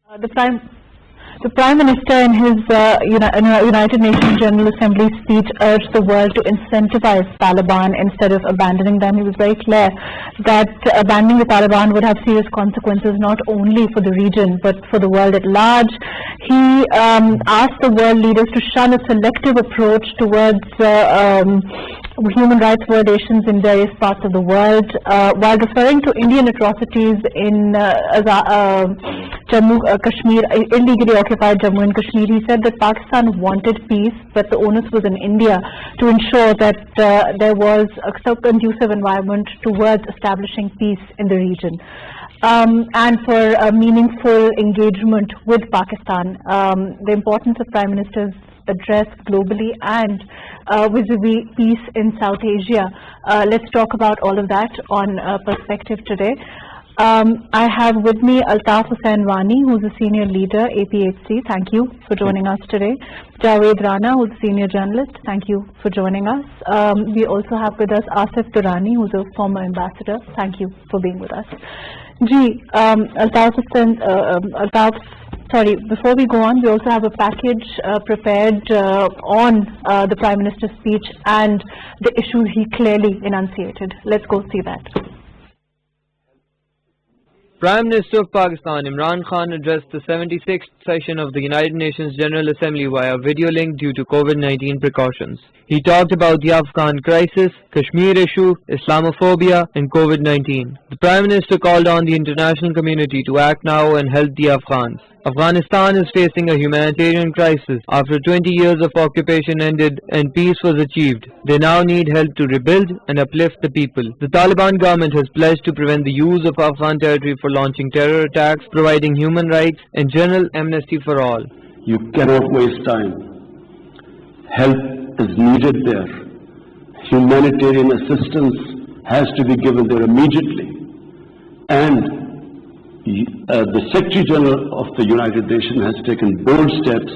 The Prime Minister in his United Nations General Assembly speech urged the world to incentivize Taliban instead of abandoning them. He was very clear that abandoning the Taliban would have serious consequences not only for the region but for the world at large. He asked the world leaders to shun a selective approach towards human rights violations in various parts of the world. While referring to Indian atrocities in Kashmir, illegally occupied Jammu and Kashmir, he said that Pakistan wanted peace, but the onus was in India to ensure that there was a so conducive environment towards establishing peace in the region. And for a meaningful engagement with Pakistan, the importance of Prime Minister's address globally and vis-a-vis peace in South Asia. Let's talk about all of that on Perspective today. I have with me Altaf Hussain Wani, who's a senior leader, APHC. Thank you for joining us today. Javed Rana, who's a senior journalist. Thank you for joining us. We also have with us Asif Durrani, who's a former ambassador. Thank you for being with us. Altaf Hussain, sorry, before we go on, we also have a package prepared on the Prime Minister's speech and the issues he clearly enunciated. Let's go see that. Prime Minister of Pakistan Imran Khan addressed the 76th session of the United Nations General Assembly via video link due to COVID-19 precautions. He talked about the Afghan crisis, Kashmir issue, Islamophobia and COVID-19. The Prime Minister called on the international community to act now and help the Afghans. Afghanistan is facing a humanitarian crisis. After 20 years of occupation ended and peace was achieved, they now need help to rebuild and uplift the people. The Taliban government has pledged to prevent the use of Afghan territory for launching terror attacks, providing human rights and general amnesty for all. You cannot waste time. Help is needed there. Humanitarian assistance has to be given there immediately. And the Secretary General of the United Nations has taken bold steps.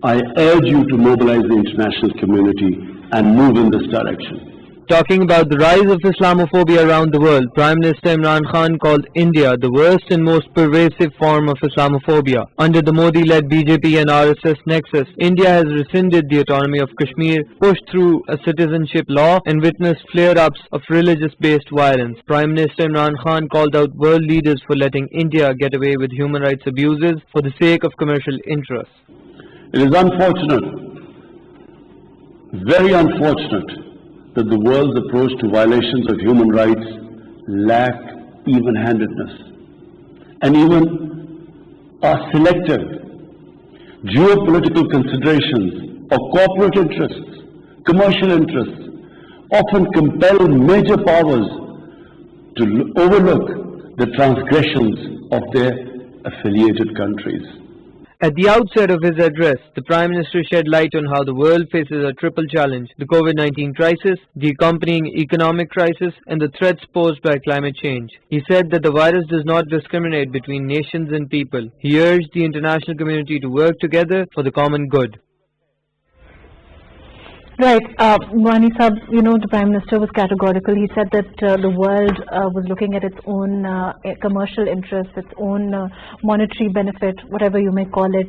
I urge you to mobilize the international community and move in this direction. Talking about the rise of Islamophobia around the world, Prime Minister Imran Khan called India the worst and most pervasive form of Islamophobia. Under the Modi-led BJP and RSS nexus, India has rescinded the autonomy of Kashmir, pushed through a citizenship law and witnessed flare-ups of religious-based violence. Prime Minister Imran Khan called out world leaders for letting India get away with human rights abuses for the sake of commercial interests. It is unfortunate, very unfortunate, that the world's approach to violations of human rights lack even-handedness and even are selective. Geopolitical considerations or corporate interests, commercial interests often compel major powers to overlook the transgressions of their affiliated countries. At the outset of his address, the Prime Minister shed light on how the world faces a triple challenge: the COVID-19 crisis, the accompanying economic crisis, and the threats posed by climate change. He said that the virus does not discriminate between nations and people. He urged the international community to work together for the common good. Right. Wani Sahab, the Prime Minister was categorical. He said that the world was looking at its own commercial interests, its own monetary benefit, whatever you may call it,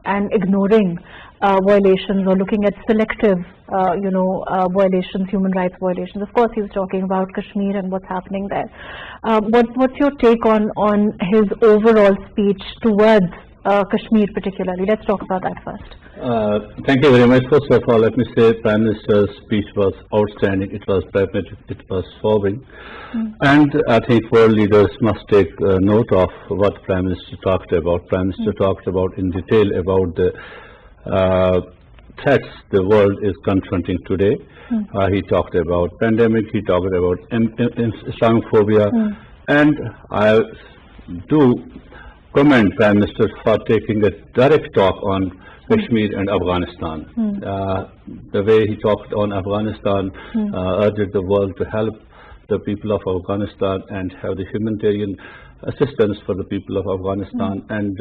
and ignoring violations or looking at selective, violations, human rights violations. Of course, he was talking about Kashmir and what's happening there. What's your take on his overall speech towards Kashmir particularly? Let's talk about that first. Thank you very much. First of all, let me say Prime Minister's speech was outstanding. It was pragmatic, it was sobering. And I think world leaders must take note of what Prime Minister talked about. Prime Minister talked about in detail about the threats the world is confronting today. He talked about pandemic, he talked about Islamophobia. And I do commend Prime Minister for taking a direct talk on Kashmir and Afghanistan. The way he talked on Afghanistan urged the world to help the people of Afghanistan and have the humanitarian assistance for the people of Afghanistan, and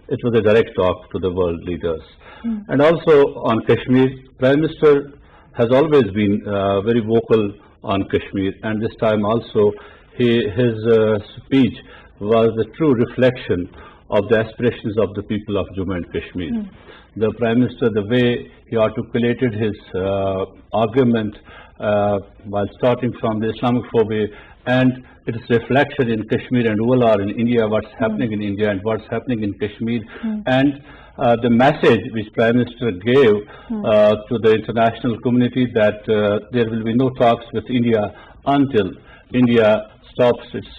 it was a direct talk to the world leaders. And also on Kashmir, Prime Minister has always been very vocal on Kashmir, and this time also his speech was a true reflection of the aspirations of the people of Jammu and Kashmir. The Prime Minister, the way he articulated his argument while starting from the Islamophobia and its reflection in Kashmir and ULR in India, what's happening in India and what's happening in Kashmir, and the message which Prime Minister gave to the international community that there will be no talks with India until India stops its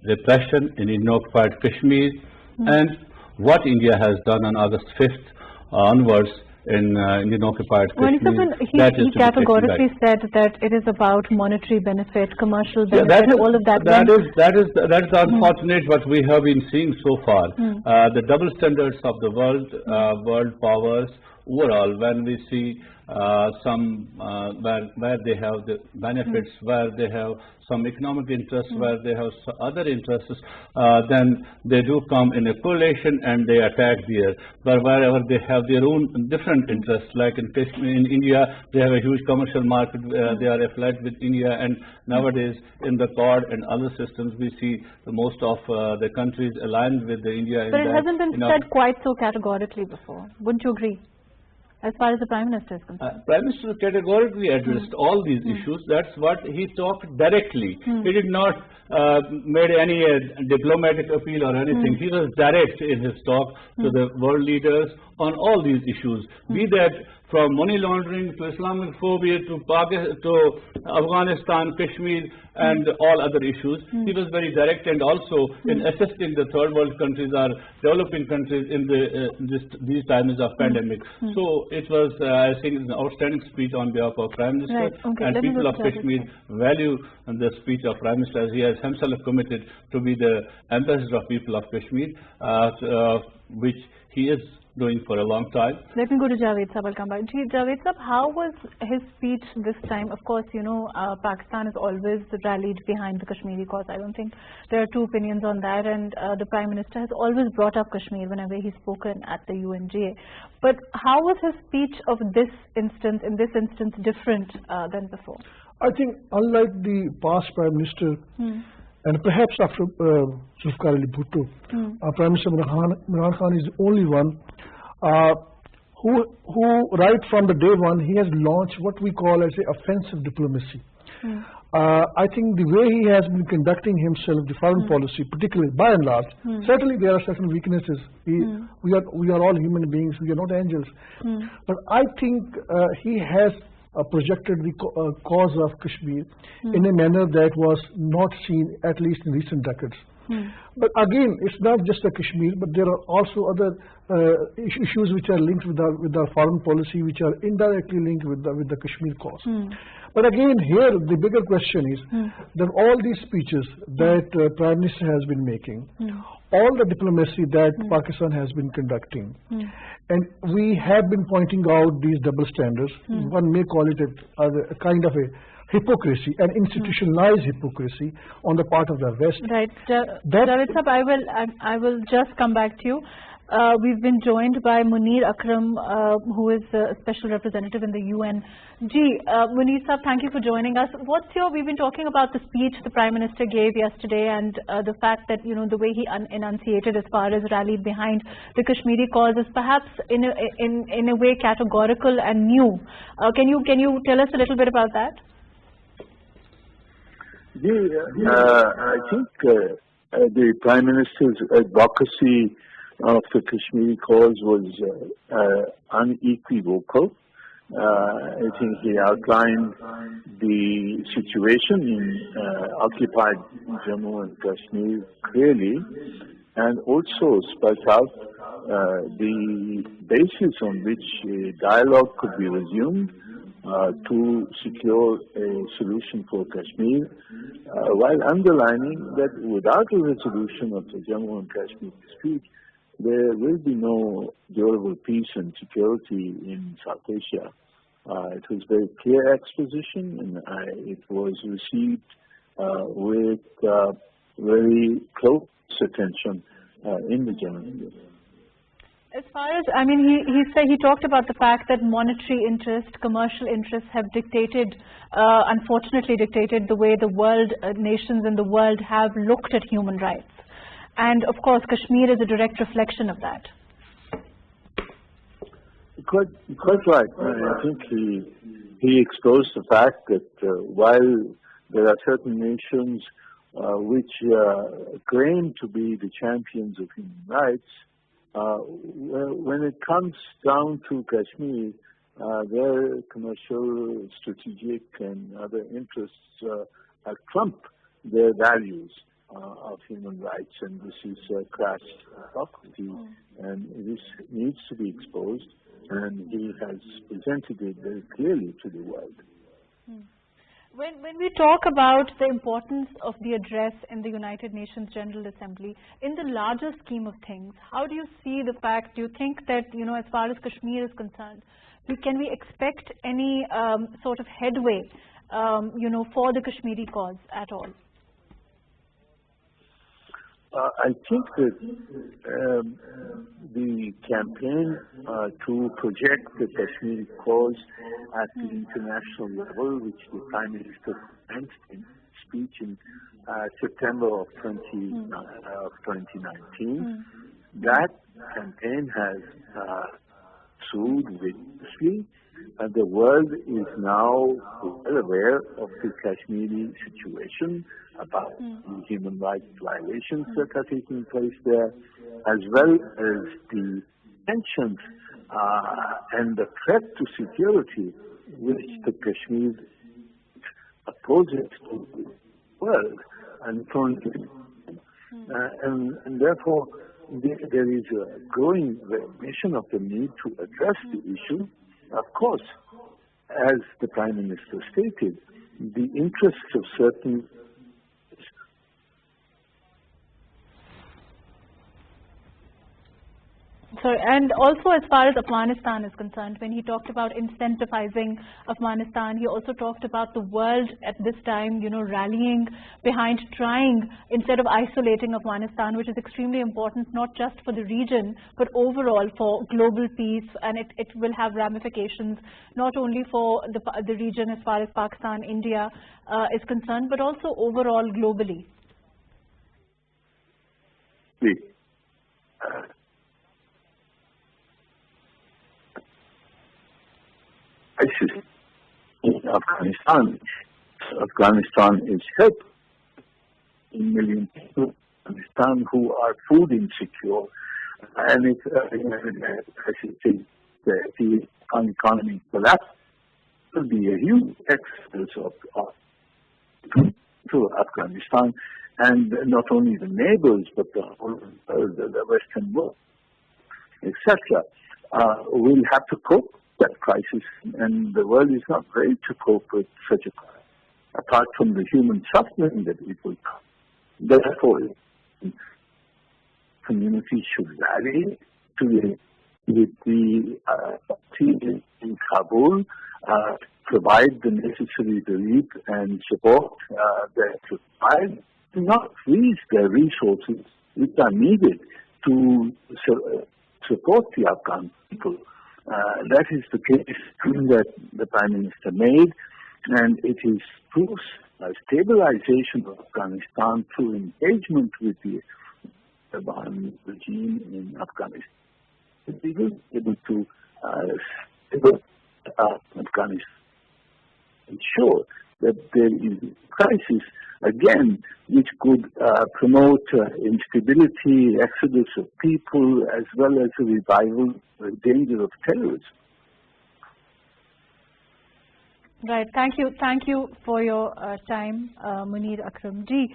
repression in Indian-occupied Kashmir, and what India has done on August 5th onwards in Indian-occupied Kashmir. He categorically said that it is about monetary benefit, commercial benefit, all of that. That is unfortunate what we have been seeing so far. The double standards of the world powers overall, when we see some where they have the benefits, where they have some economic interests, where they have other interests, then they do come in a coalition and they attack there. But wherever they have their own different interests, like in Kashmir, in India, they have a huge commercial market, they are affiliated with India, and nowadays in the Quad and other systems, we see most of the countries aligned with the India. But it hasn't been said quite so categorically before. Wouldn't you agree? As far as the Prime Minister is concerned. Prime Minister categorically addressed all these issues. That's what he talked directly. He did not made any diplomatic appeal or anything. He was direct in his talk to the world leaders on all these issues. Be that from money laundering to Islamophobia to Afghanistan, Kashmir, and all other issues. He was very direct, and also in assisting the third world countries or developing countries in these times of pandemic. So it was, I think, an outstanding speech on behalf of Prime Minister, and people of Kashmir value the speech of Prime Minister, as he has himself committed to be the ambassador of people of Kashmir, which he is doing for a long time. Let me go to Javed Sahab. I'll come back. Javed Sahab, how was his speech this time? Of course, you know, Pakistan has always rallied behind the Kashmiri cause. I don't think there are two opinions on that, and the Prime Minister has always brought up Kashmir whenever he's spoken at the UNGA. But how was his speech of this instance, different than before? I think, unlike the past Prime Minister, and perhaps after Zulfikar Ali Bhutto, Prime Minister Imran Khan is the only one who right from the day one, he has launched what we call as a offensive diplomacy. I think the way he has been conducting himself, the foreign policy, particularly by and large, certainly there are certain weaknesses. We are all human beings, we are not angels. But I think he has projected the cause of Kashmir in a manner that was not seen, at least in recent decades. But again, it's not just the Kashmir, but there are also other issues which are linked with our foreign policy, which are indirectly linked with the Kashmir cause. But again, here the bigger question is that all these speeches that Prime Minister has been making, all the diplomacy that Pakistan has been conducting, and we have been pointing out these double standards. One may call it a kind of a hypocrisy, an institutionalized hypocrisy on the part of the West. Right. Javed Sahab, I will just come back to you. We've been joined by Munir Akram, who is a special representative in the UN. Munir Sahab, thank you for joining us. We've been talking about the speech the Prime Minister gave yesterday, and the fact that, you know, the way he enunciated as far as rallied behind the Kashmiri cause is perhaps in a way categorical and new. Can you tell us a little bit about that? I think the Prime Minister's advocacy of the Kashmiri cause was unequivocal. I think he outlined the situation in occupied Jammu and Kashmir clearly, and also spelled out the basis on which dialogue could be resumed to secure a solution for Kashmir, while underlining that without a resolution of the Jammu and Kashmir dispute, there will be no durable peace and security in South Asia. It was very clear exposition, and it was received with very close attention in the general India. As far as, I mean, he talked about the fact that monetary interest, commercial interests have dictated, unfortunately dictated the way the world, nations in the world have looked at human rights. And of course, Kashmir is a direct reflection of that. Quite right. I think he exposed the fact that while there are certain nations which claim to be the champions of human rights, when it comes down to Kashmir, their commercial, strategic, and other interests trump their values of human rights, and this is crass hypocrisy, and this needs to be exposed, and he has presented it very clearly to the world. When we talk about the importance of the address in the United Nations General Assembly, in the larger scheme of things, how do you see the fact, do you think that, as far as Kashmir is concerned, can we expect any sort of headway, for the Kashmiri cause at all? I think that the campaign to project the Kashmiri cause at the international level, which the Prime Minister announced in speech in September of 2019, that campaign has pursued vigorously. The world is now well aware of the Kashmiri situation, about the human rights violations that are taking place there, as well as the tensions and the threat to security which the Kashmir poses to the world and and therefore there is a growing recognition of the need to address the issue. Of course, as the Prime Minister stated, the interests of certain and also as far as Afghanistan is concerned, when he talked about incentivizing Afghanistan, he also talked about the world at this time, rallying behind trying, instead of isolating Afghanistan, which is extremely important, not just for the region, but overall for global peace, and it will have ramifications, not only for the region as far as Pakistan, India is concerned, but also overall globally. ISIS in Afghanistan is helping million people in Afghanistan who are food insecure, and if the economy collapse, it will be a huge exodus to Afghanistan, and not only the neighbors but the whole the Western world, etc. Will have to cope with that crisis, and the world is not ready to cope with such a crisis, apart from the human suffering that it will come. Therefore, communities should rally with the team in Kabul, provide the necessary relief and support that required, to not freeze their resources which are needed to support the Afghan people. That is the case that the Prime Minister made, and it is through stabilization of Afghanistan, through engagement with the Taliban regime in Afghanistan, that we will be able to stabilize Afghanistan, ensure that there is a crisis again which could promote instability, exodus of people, as well as a revival, danger of terrorism. Right. Thank you for your time, Munir Akram ji.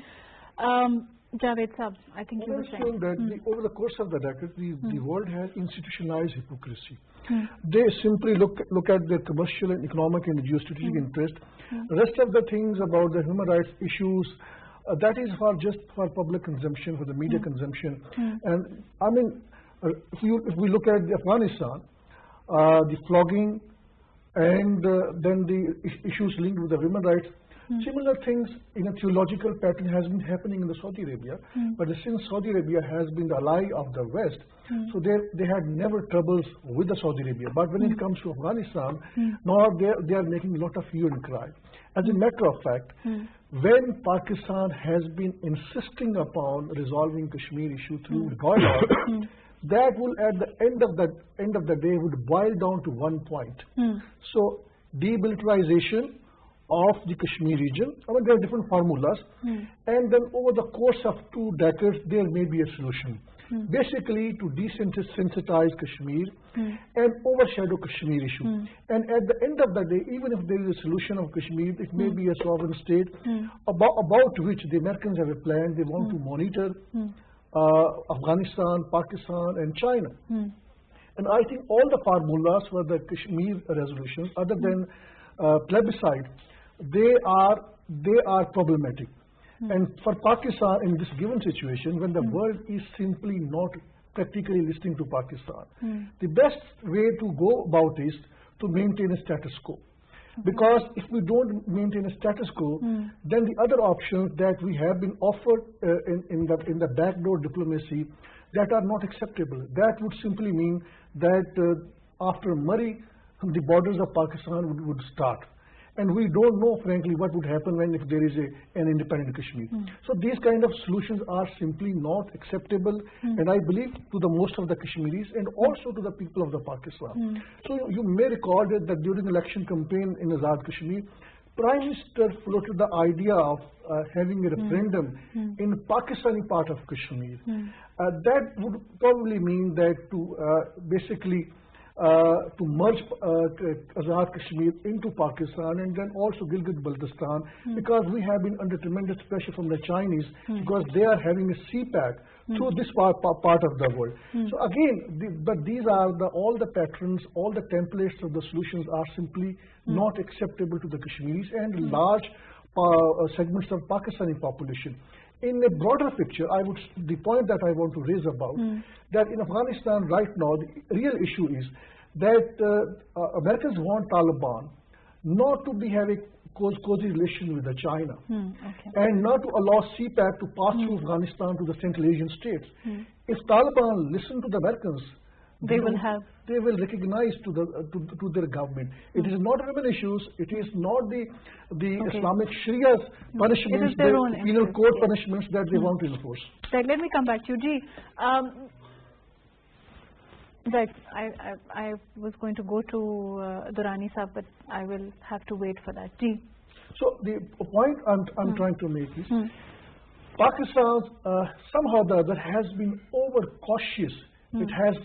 Javed Sab, I think you were saying that over the course of the decade, the world has institutionalized hypocrisy. They simply look at their commercial and economic and geostrategic interest. The rest of the things about the human rights issues, that is just for public consumption, for the media consumption. And I mean, if we look at Afghanistan, the flogging and then the issues linked with the human rights, similar things in a theological pattern has been happening in the Saudi Arabia, but since Saudi Arabia has been the ally of the West, so they had never troubles with the Saudi Arabia. But when it comes to Afghanistan, now they are making a lot of hue and cry. As a matter of fact, when Pakistan has been insisting upon resolving Kashmir issue through dialogue, that will at the end of the day would boil down to one point. So demilitarization of the Kashmir region. I mean, there are different formulas, and then over the course of 2 decades, there may be a solution. Basically, to desensitize Kashmir and overshadow Kashmir issue. And at the end of the day, even if there is a solution of Kashmir, it may be a sovereign state about which the Americans have a plan. They want to monitor Afghanistan, Pakistan, and China. And I think all the formulas for the Kashmir resolutions, other than plebiscite, they are problematic. And for Pakistan in this given situation, when the world is simply not practically listening to Pakistan, the best way to go about is to maintain a status quo. Because if we don't maintain a status quo, then the other options that we have been offered in the backdoor diplomacy that are not acceptable. That would simply mean that after Murray, the borders of Pakistan would start. And we don't know, frankly, what would happen if there is an independent Kashmir. So these kind of solutions are simply not acceptable, and I believe to the most of the Kashmiris and also to the people of the Pakistan. So you may recall that during the election campaign in Azad Kashmir, Prime Minister floated the idea of having a referendum in Pakistani part of Kashmir. That would probably mean that to basically to merge Azad Kashmir into Pakistan and then also Gilgit-Baltistan, because we have been under tremendous pressure from the Chinese because they are having a CPAC through this part of the world. So again, but these are all the patterns, all the templates of the solutions are simply not acceptable to the Kashmiris and large segments of Pakistani population. In a broader picture, the point that I want to raise about that in Afghanistan right now, the real issue is that Americans want Taliban not to be having cozy relation with China and not to allow CPAC to pass through Afghanistan to the Central Asian states. If Taliban listen to the Americans, they will recognize to their government. It is not women issues. It is not the Islamic Sharia's punishments, the penal code punishments that they want to enforce. Right, let me come back to you, Ji. Right, I was going to go to Durrani Sahab, but I will have to wait for that. Ji. So the point I'm trying to make is Pakistan somehow or the other has been overcautious. It has.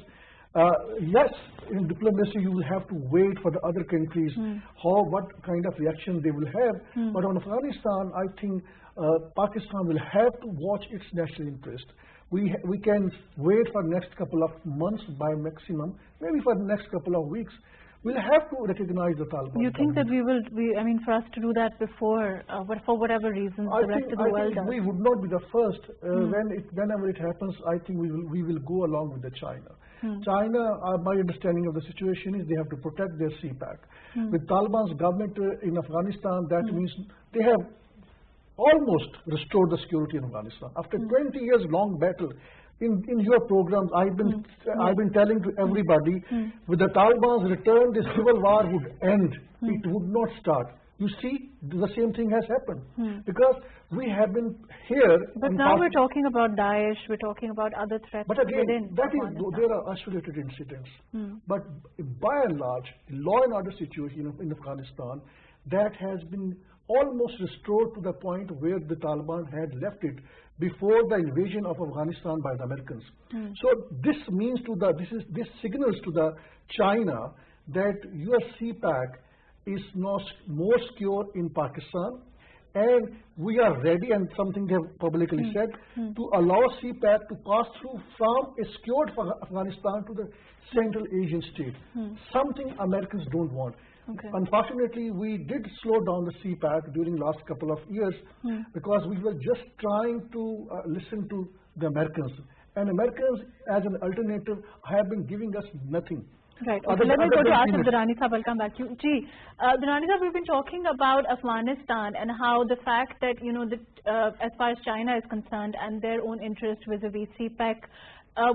Yes, in diplomacy you will have to wait for the other countries, what kind of reaction they will have. But on Afghanistan, I think Pakistan will have to watch its national interest. We can wait for the next couple of months by maximum, maybe for the next couple of weeks. We'll have to recognize the Taliban. You think that I mean, for us to do that before, for whatever reasons, the rest of the world does? We would not be the first. Whenever it happens, I think we will go along with the China. China, my understanding of the situation is they have to protect their CPAC. With Taliban's government in Afghanistan, that means they have almost restored the security in Afghanistan. After 20 years long battle, in your programs, I've been telling to everybody, with the Taliban's return, the civil war would end. It would not start. You see, the same thing has happened because we have been here. But now we're talking about Daesh. We're talking about other threats. But again, within there are isolated incidents. But by and large, law and order situation in Afghanistan that has been almost restored to the point where the Taliban had left it before the invasion of Afghanistan by the Americans. So this means this signals to the China that your CPAC is not more secure in Pakistan, and we are ready, and something they have publicly said, to allow CPAC to pass through from a secured Afghanistan to the Central Asian state. Something Americans don't want. Unfortunately, we did slow down the CPAC during last couple of years because we were just trying to listen to the Americans. And Americans, as an alternative, have been giving us nothing. Right. Okay, let me go to Asif Durrani Sahab. I'll come back to you. Ji, Durrani Sahab, we've been talking about Afghanistan and how the fact that, as far as China is concerned and their own interest vis-a-vis CPAC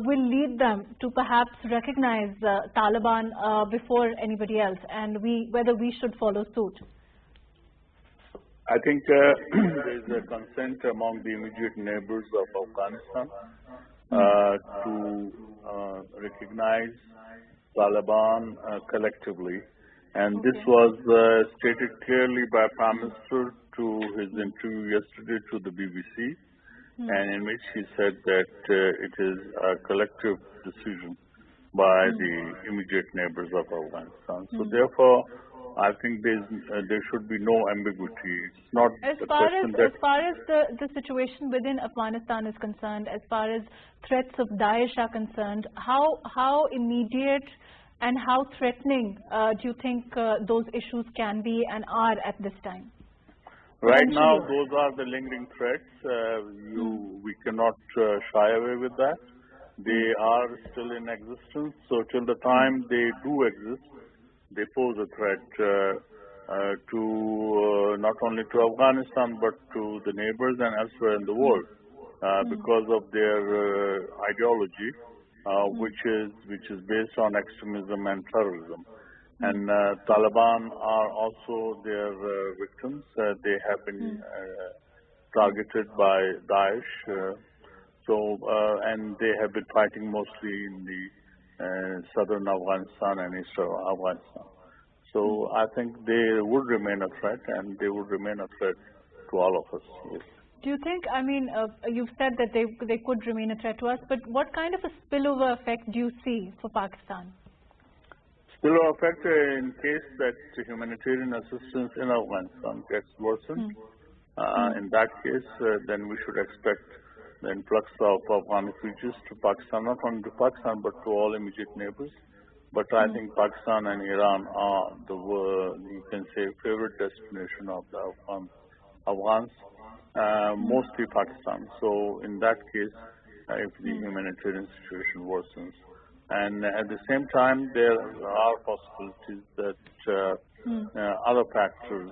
will lead them to perhaps recognize Taliban before anybody else, and whether we should follow suit. I think there is a consent among the immediate neighbors of Afghanistan to recognize Taliban collectively. And this was stated clearly by Prime Minister to his interview yesterday to the BBC, and in which he said that it is a collective decision by the immediate neighbors of Afghanistan. So therefore, I think there should be no ambiguity. It's not As a far question as the situation within Afghanistan is concerned, as far as threats of Daesh are concerned, how immediate and how threatening do you think those issues can be and are at this time? right now, those are the lingering threats. We cannot shy away with that. They are still in existence. So till the time they do exist, they pose a threat to not only to Afghanistan but to the neighbors and elsewhere in the world because of their ideology, which is based on extremism and terrorism. And Taliban are also their victims. They have been targeted by Daesh. And they have been fighting mostly in the southern Afghanistan and eastern Afghanistan. So I think they would remain a threat, and they would remain a threat to all of us. Yes. Do you think, I mean, you've said that they could remain a threat to us, but what kind of a spillover effect do you see for Pakistan? Spillover effect in case that humanitarian assistance in Afghanistan gets worsened. In that case, then we should expect the influx of Afghan refugees to Pakistan, not only to Pakistan but to all immediate neighbors. But I think Pakistan and Iran are the, you can say, favorite destination of the Afghans, mostly Pakistan. So in that case, if the humanitarian situation worsens. And at the same time, there are possibilities that other factors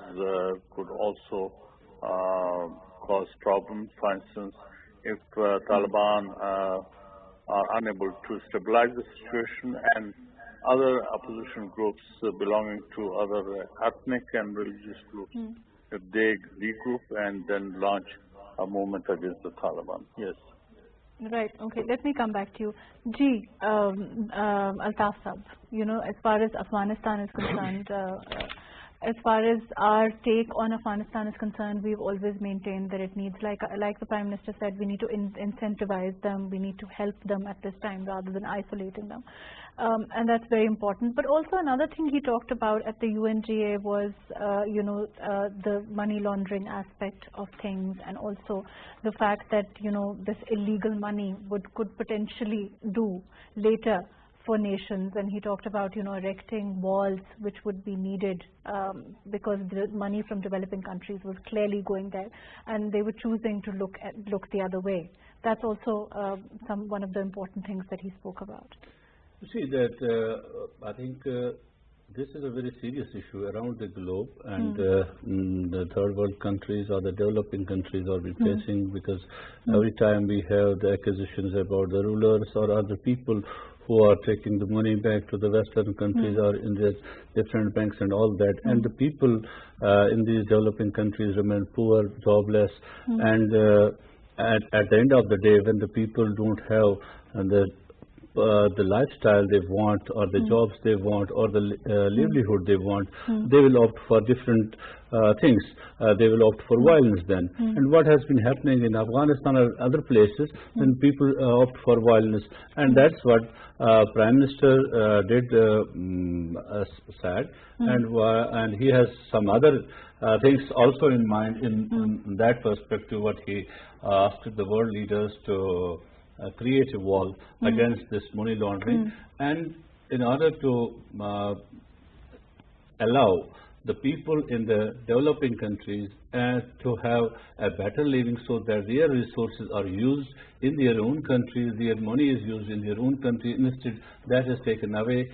could also cause problems. For instance, if Taliban are unable to stabilize the situation and other opposition groups belonging to other ethnic and religious groups, if they regroup and then launch a movement against the Taliban. Yes. Right. Okay. Let me come back to you. Ji, Altaf Sab, you know, as far as Afghanistan is concerned, as far as our take on Afghanistan is concerned, we've always maintained that it needs, like the Prime Minister said, we need to incentivize them, we need to help them at this time rather than isolating them. And that's very important. But also another thing he talked about at the UNGA was, the money laundering aspect of things, and also the fact that, this illegal money could potentially do later for nations. And he talked about, erecting walls which would be needed because the money from developing countries was clearly going there, and they were choosing to look the other way. That's also one of the important things that he spoke about. You see that I think this is a very serious issue around the globe, and the third world countries or the developing countries are facing, because every time we have the accusations about the rulers or other people who are taking the money back to the Western countries or in the different banks and all that, and the people in these developing countries remain poor, jobless, and at the end of the day, when the people don't have the lifestyle they want, or the jobs they want, or the livelihood they want, they will opt for different things. They will opt for violence then. And what has been happening in Afghanistan or other places, then people opt for violence. And that's what Prime Minister did said. And he has some other things also in mind in that perspective, what he asked the world leaders to create a wall against this money laundering, and in order to allow the people in the developing countries to have a better living, so that their resources are used in their own countries, their money is used in their own country, instead that is taken away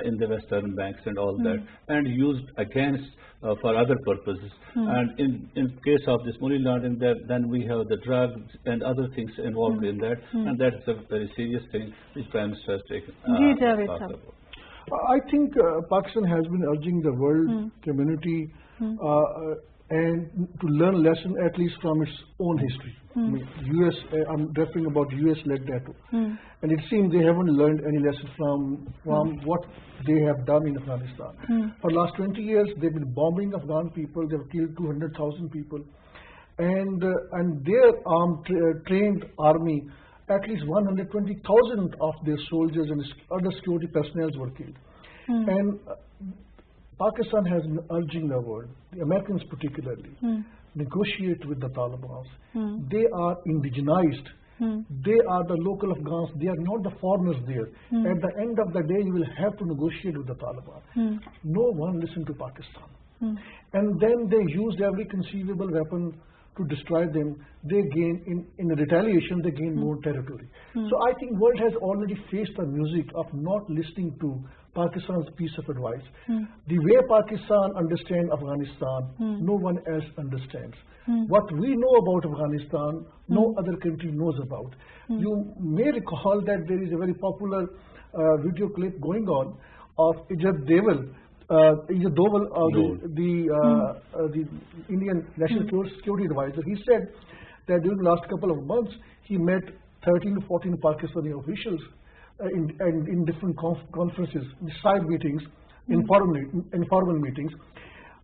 in the Western banks and all that, and used against for other purposes. And in case of this money laundering, then we have the drugs and other things involved in that, and that's a very serious thing which Prime Minister has taken. I think Pakistan has been urging the world community and to learn a lesson at least from its own history. I mean, US, I'm referring about US-led NATO. And it seems they haven't learned any lesson from what they have done in Afghanistan. For the last 20 years, they've been bombing Afghan people. They've killed 200,000 people. And their armed, trained army, at least 120,000 of their soldiers and other security personnel were killed. And Pakistan has been urging the world, the Americans particularly, negotiate with the Taliban. They are indigenized. They are the local Afghans. They are not the foreigners there. At the end of the day, you will have to negotiate with the Taliban. No one listened to Pakistan. And then they used every conceivable weapon to destroy them. They gain, in retaliation, they gain more territory. So I think world has already faced the music of not listening to Pakistan's piece of advice. The way Pakistan understands Afghanistan, no one else understands. What we know about Afghanistan, no other country knows about. You may recall that there is a very popular video clip going on of Ijaz Doval, the Indian National Security Advisor. He said that during the last couple of months, he met 13 to 14 Pakistani officials in different conferences, side meetings, informal meetings.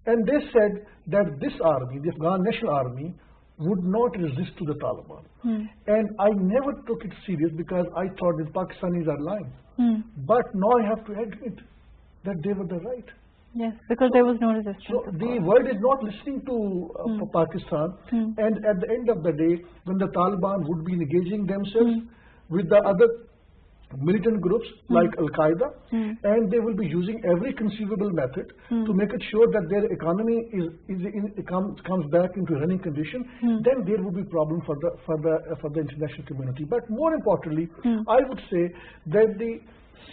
And they said that this army, the Afghan National Army, would not resist to the Taliban. And I never took it serious because I thought that Pakistanis are lying. But now I have to admit that they were the right. Yes, because there was no resistance. So the world is not listening to Pakistan. And at the end of the day, when the Taliban would be engaging themselves with the other militant groups like Al-Qaeda, and they will be using every conceivable method to make it sure that their economy comes back into running condition, then there will be problem for the international community. But more importantly, I would say that the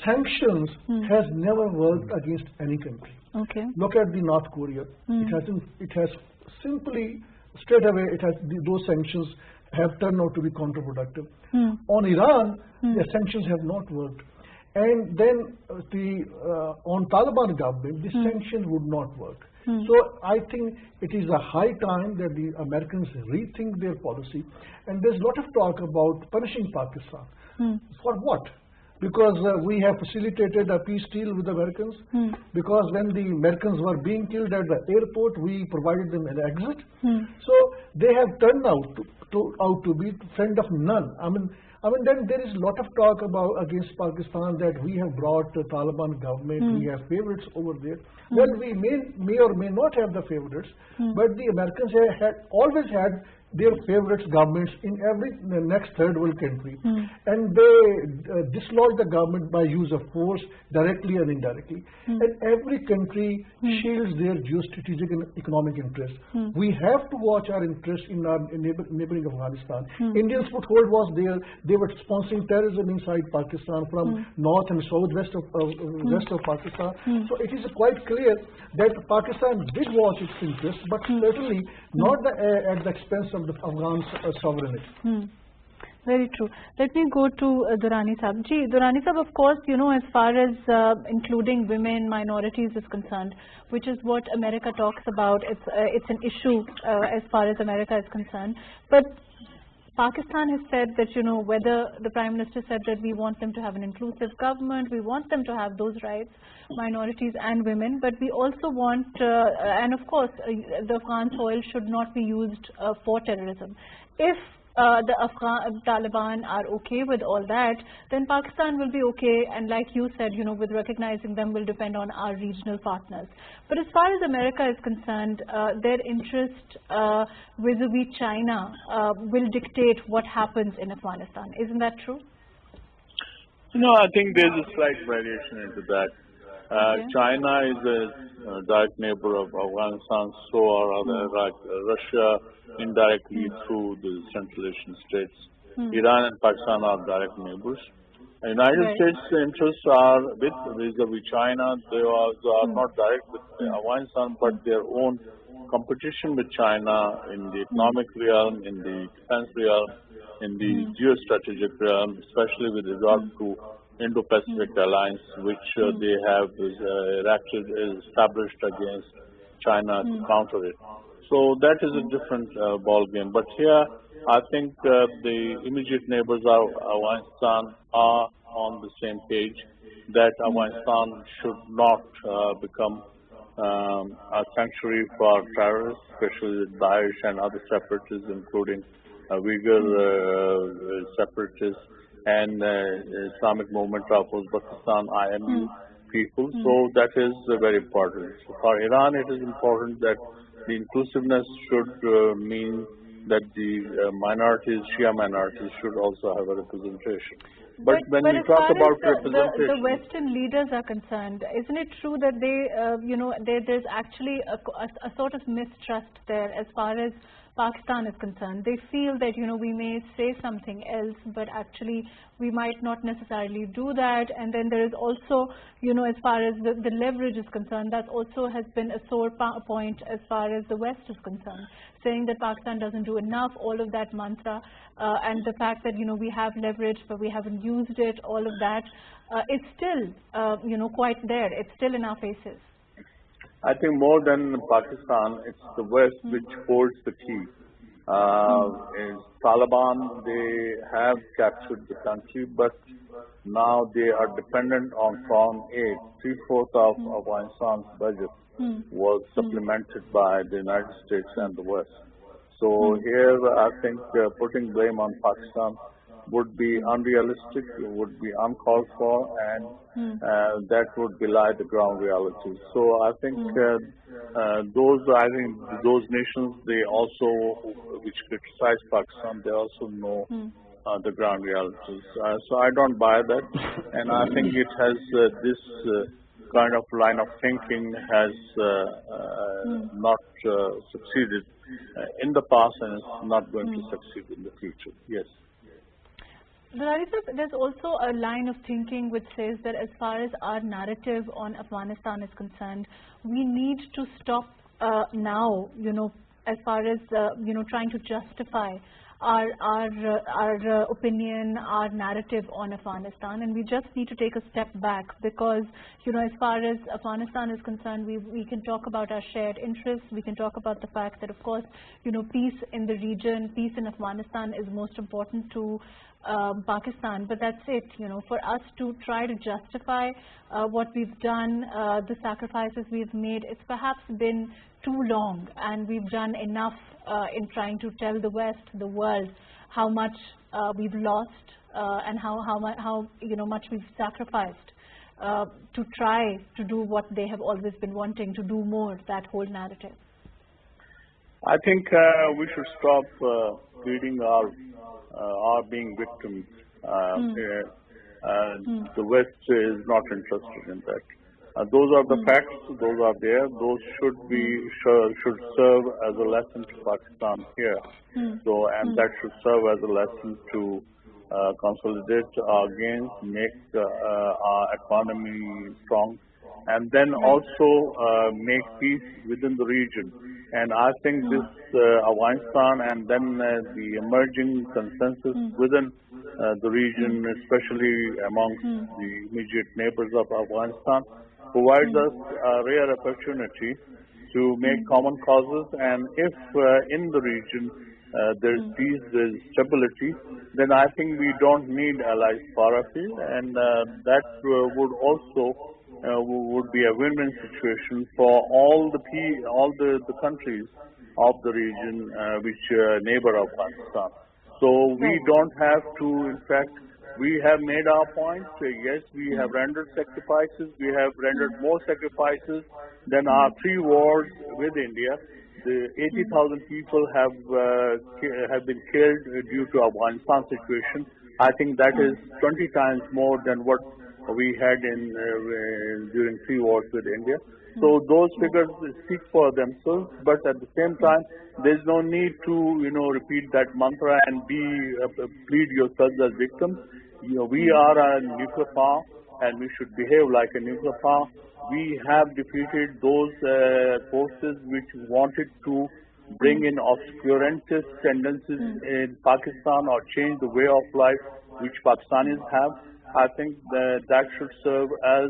sanctions has never worked against any country. Look at the North Korea. It has simply straight away those sanctions have turned out to be counterproductive. On Iran, the sanctions have not worked. And then on Taliban government, the sanctions would not work. So I think it is a high time that the Americans rethink their policy. And there's a lot of talk about punishing Pakistan. For what? Because we have facilitated a peace deal with the Americans. Because when the Americans were being killed at the airport, we provided them an exit. So they have turned out to be friend of none. I mean, then there is a lot of talk against Pakistan that we have brought the Taliban government, we have favorites over there. Well, we may or may not have the favorites, but the Americans always had their favorites governments in every next third world country. And they dislodge the government by use of force, directly and indirectly. And every country shields their geostrategic and economic interests. We have to watch our interests in our neighboring Afghanistan. India's foothold was there. They were sponsoring terrorism inside Pakistan from north and southwest of Pakistan. So it is quite clear that Pakistan did watch its interests, but certainly not at the expense of the Afghan sovereignty. Very true. Let me go to Durrani Sahab. Durrani Sahab, of course, as far as including women, minorities is concerned, which is what America talks about. It's an issue as far as America is concerned. But Pakistan has said that, whether the Prime Minister said that we want them to have an inclusive government, we want them to have those rights, minorities and women, but we also want, and of course, the Afghan soil should not be used for terrorism. If the Afghan Taliban are okay with all that, then Pakistan will be okay, and like you said, with recognizing them will depend on our regional partners. But as far as America is concerned, their interest vis-a-vis China will dictate what happens in Afghanistan. Isn't that true? No, I think there's a slight variation into that. China is a direct neighbor of Afghanistan, so are Russia indirectly through the Central Asian states. Iran and Pakistan are direct neighbors. The United States interests are vis-a-vis China. They also are not direct with Afghanistan, but their own competition with China in the economic realm, in the defense realm, in the geostrategic realm, especially with regard to Indo-Pacific alliance, which they have established against China to counter it. So that is a different ball game. But here, I think the immediate neighbors of Afghanistan are on the same page that Afghanistan should not become a sanctuary for terrorists, especially Daesh and other separatists, including Uyghur separatists and Islamic movement of Uzbekistan, IMU people. So that is very important. So for Iran, it is important that the inclusiveness should mean that the minorities, Shia minorities, should also have a representation. But when we talk about representation, the Western leaders are concerned, isn't it true that they, there's actually a sort of mistrust there as far as Pakistan is concerned? They feel that, we may say something else, but actually we might not necessarily do that. And then there is also, as far as the leverage is concerned, that also has been a sore point as far as the West is concerned, saying that Pakistan doesn't do enough, all of that mantra, and the fact that, we have leverage, but we haven't used it, all of that, it's still, quite there. It's still in our faces. I think more than Pakistan, it's the West which holds the key. Is Taliban, they have captured the country, but now they are dependent on foreign aid. 3/4 of Afghanistan's budget was supplemented by the United States and the West. So here, I think putting blame on Pakistan would be unrealistic, would be uncalled for, and that would belie the ground reality. So I think those nations, they also, which criticize Pakistan, they also know the ground realities. So I don't buy that, and I think it has this kind of line of thinking has not succeeded in the past, and it's not going to succeed in the future. Yes. There's also a line of thinking which says that as far as our narrative on Afghanistan is concerned, we need to stop now, as far as, trying to justify our opinion, our narrative on Afghanistan, and we just need to take a step back because, as far as Afghanistan is concerned, we can talk about our shared interests, we can talk about the fact that, of course, peace in the region, peace in Afghanistan is most important to Pakistan, but that's it. For us to try to justify what we've done, the sacrifices we've made, it's perhaps been too long, and we've done enough in trying to tell the West, the world, how much we've lost and how much we've sacrificed to try to do what they have always been wanting to do more. That whole narrative. I think we should stop pleading our being victims. The West is not interested in that. Those are the facts. Those are there. Those should serve as a lesson to Pakistan here. So, and that should serve as a lesson to consolidate our gains, make our economy strong, and then also make peace within the region. And I think this Afghanistan and then the emerging consensus within the region, especially amongst the immediate neighbors of Afghanistan, provides us a rare opportunity to make common causes. And if in the region there is peace, there is stability, then I think we don't need allies far afield, and that would also would be a win-win situation for all the countries of the region which neighbor of Pakistan. So we don't have to, in fact, we have made our point. Yes, we have rendered sacrifices. We have rendered more sacrifices than our 3 wars with India. The 80,000 people have been killed due to Afghanistan situation. I think that is 20 times more than what we had during 3 wars with India. So those figures speak for themselves, but at the same time, there's no need to repeat that mantra and plead yourselves as victims. We are a nuclear power, and we should behave like a nuclear power. We have defeated those forces which wanted to bring in obscurantist tendencies in Pakistan or change the way of life which Pakistanis have. I think that should serve as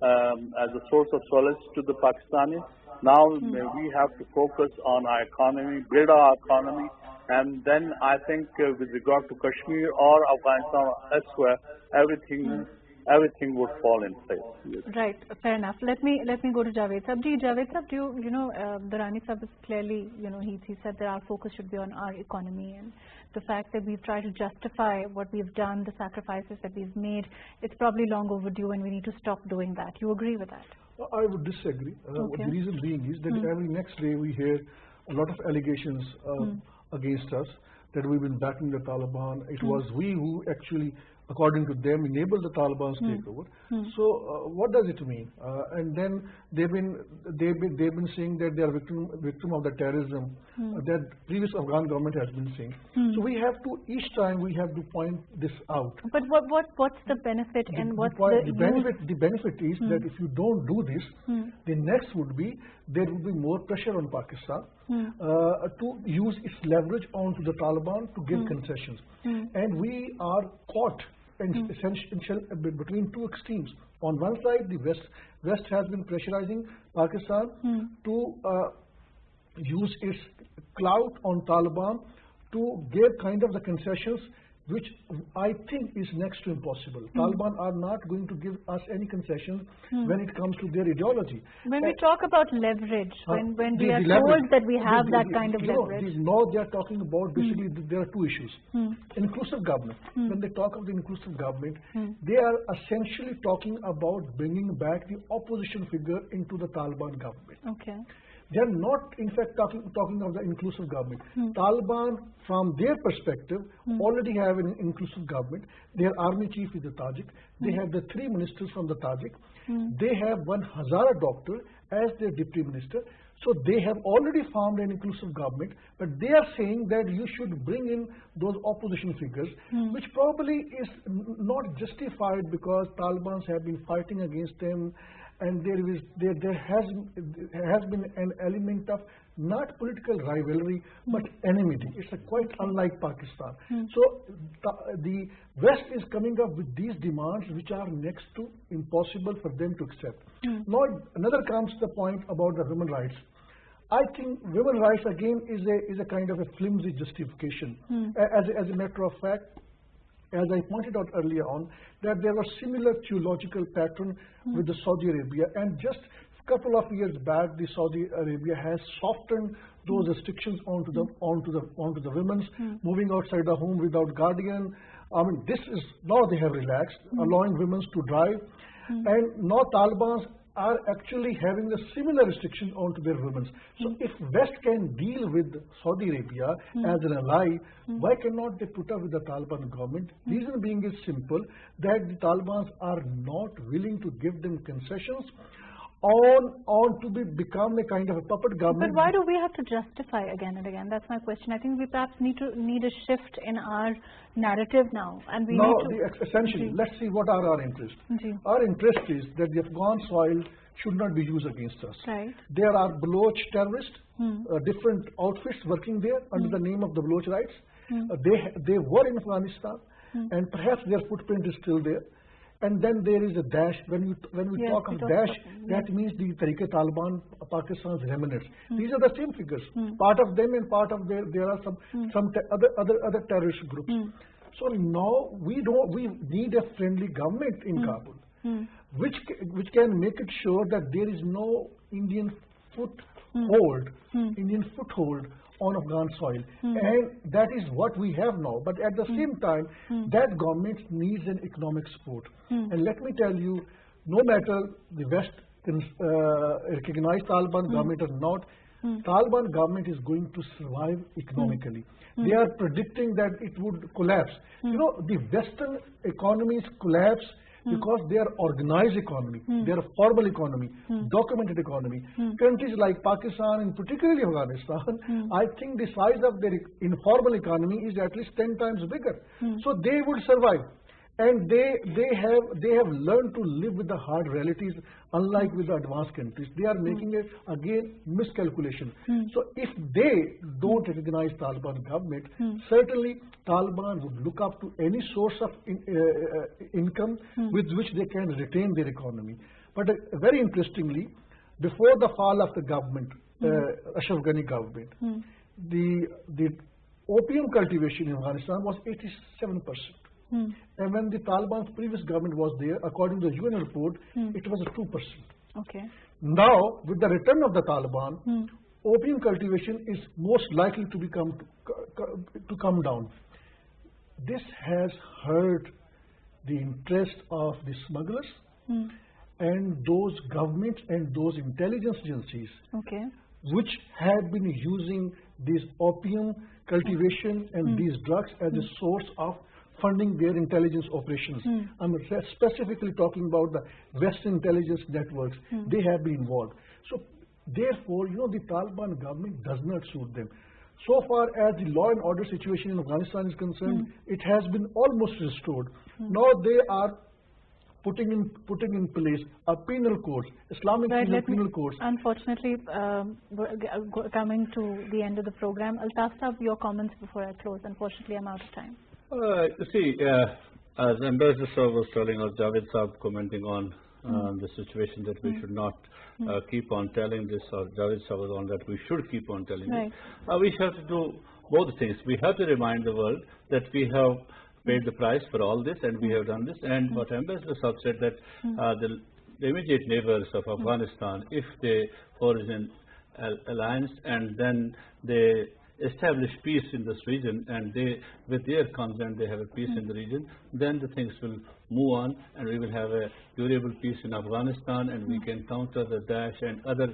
a source of solace to the Pakistanis. Now we have to focus on our economy, build our economy, and then I think with regard to Kashmir or Afghanistan or elsewhere, everything would fall in place. Yes. Right, fair enough. Let me go to Javed Sahab. Javed Sahab, Durrani Sahab is clearly, he said that our focus should be on our economy, and the fact that we've tried to justify what we've done, the sacrifices that we've made, it's probably long overdue and we need to stop doing that. You agree with that? I would disagree. Okay. The reason being is that every next day we hear a lot of allegations against us that we've been backing the Taliban. It was we who actually, according to them, enabled the Taliban's takeover. So what does it mean? And then they've been saying that they are victim of the terrorism that previous Afghan government has been saying. So we have to, each time we have to point this out. But what's the benefit and what's the benefit? The benefit is that if you don't do this, the next would be there would be more pressure on Pakistan to use its leverage onto the Taliban to give concessions, and we are caught essentially between two extremes. On one side, the West has been pressurizing Pakistan to use its clout on Taliban to give kind of the concessions which I think is next to impossible. Taliban are not going to give us any concessions when it comes to their ideology. When we talk about leverage, when we are told that we have that kind of leverage. Now they are talking about basically there are two issues. Inclusive government. When they talk of the inclusive government, they are essentially talking about bringing back the opposition figure into the Taliban government. Okay. They are not, in fact, talking of the inclusive government. Taliban, from their perspective, already have an inclusive government. Their army chief is a Tajik. They have the 3 ministers from the Tajik. They have one Hazara doctor as their deputy minister. So they have already formed an inclusive government, but they are saying that you should bring in those opposition figures, which probably is not justified because Taliban have been fighting against them. And there has been an element of not political rivalry but enmity. It's quite unlike Pakistan. So the West is coming up with these demands which are next to impossible for them to accept. Now another comes to the point about the women's rights. I think women's rights again is a kind of a flimsy justification. As a matter of fact, as I pointed out earlier on, that there was similar theological pattern with the Saudi Arabia, and just a couple of years back, the Saudi Arabia has softened those restrictions onto the women's moving outside the home without guardian. I mean, this is now they have relaxed, allowing women to drive, and now Taliban are actually having a similar restriction onto their women. So if West can deal with Saudi Arabia as an ally, why cannot they put up with the Taliban government? Reason being is simple, that the Taliban are not willing to give them concessions on to become a kind of a puppet government. But why do we have to justify again and again? That's my question. I think we perhaps need a shift in our narrative now, and we need to essentially, let's see what are our interests. Our interest is that the Afghan soil should not be used against us. Right. There are Baloch terrorists, different outfits working there under the name of the Baloch rights. They were in Afghanistan, and perhaps their footprint is still there. And then there is a Daesh. When we talk of Daesh, that means the Tehrik-e-Taliban, Pakistan's remnants. These are the same figures. Part of them and part of there are some other terrorist groups. So now we need a friendly government in Kabul, which can make it sure that there is no Indian foothold on Afghan soil, and that is what we have now. But at the same time, that government needs an economic support. And let me tell you, no matter the West can recognize Taliban government or not, Taliban government is going to survive economically. They are predicting that it would collapse. You know, the Western economies collapse because they are organized economy, they are a formal economy, documented economy. Countries like Pakistan and particularly Afghanistan, I think the size of their informal economy is at least 10 times bigger. So they would survive. And they have learned to live with the hard realities, unlike with the advanced countries. They are making a again miscalculation. So if they don't recognize Taliban government, certainly Taliban would look up to any source of income with which they can retain their economy. But very interestingly, before the fall of the government, Ashraf Ghani government, the opium cultivation in Afghanistan was 87%. And when the Taliban's previous government was there, according to the UN report, it was 2%. Okay. Now, with the return of the Taliban, opium cultivation is most likely to come down. This has hurt the interest of the smugglers and those governments and those intelligence agencies, which have been using this opium cultivation and these drugs as a source of funding their intelligence operations. I'm specifically talking about the Western intelligence networks. They have been involved. So therefore, the Taliban government does not suit them. So far as the law and order situation in Afghanistan is concerned, it has been almost restored. Now they are putting in place a penal code, Islamic penal codes. Unfortunately, coming to the end of the program, Altaf Sahab, your comments before I close. Unfortunately, I'm out of time. You see, as Ambassador Saab was telling us, Javed Saab commenting on the situation that we should not keep on telling this, or Javed Saab was on that we should keep on telling this. We have to do both things. We have to remind the world that we have paid the price for all this and we have done this. And what Ambassador Saab said that the immediate neighbors of Afghanistan, if they forge an alliance and then they establish peace in this region, and they, with their consent, they have a peace in the region, then the things will move on and we will have a durable peace in Afghanistan, and we can counter the Daesh and other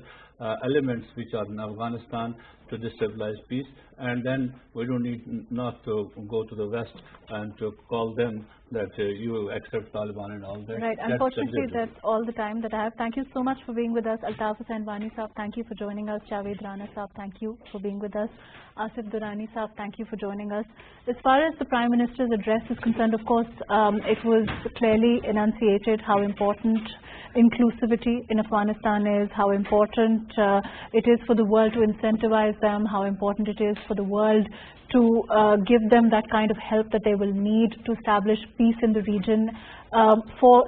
elements which are in Afghanistan to destabilize peace. And then we don't need not to go to the West and to call them that you accept Taliban and all that. Right. Unfortunately, that's all the time that I have. Thank you so much for being with us. Altaf Hussain Wani Saab, thank you for joining us. Javed Rana Saab, thank you for being with us. Asif Durrani Saab, thank you for joining us. As far as the Prime Minister's address is concerned, of course, it was clearly enunciated how important inclusivity in Afghanistan is, how important it is for the world to incentivize them, how important it is for the world to give them that kind of help that they will need to establish peace in the region for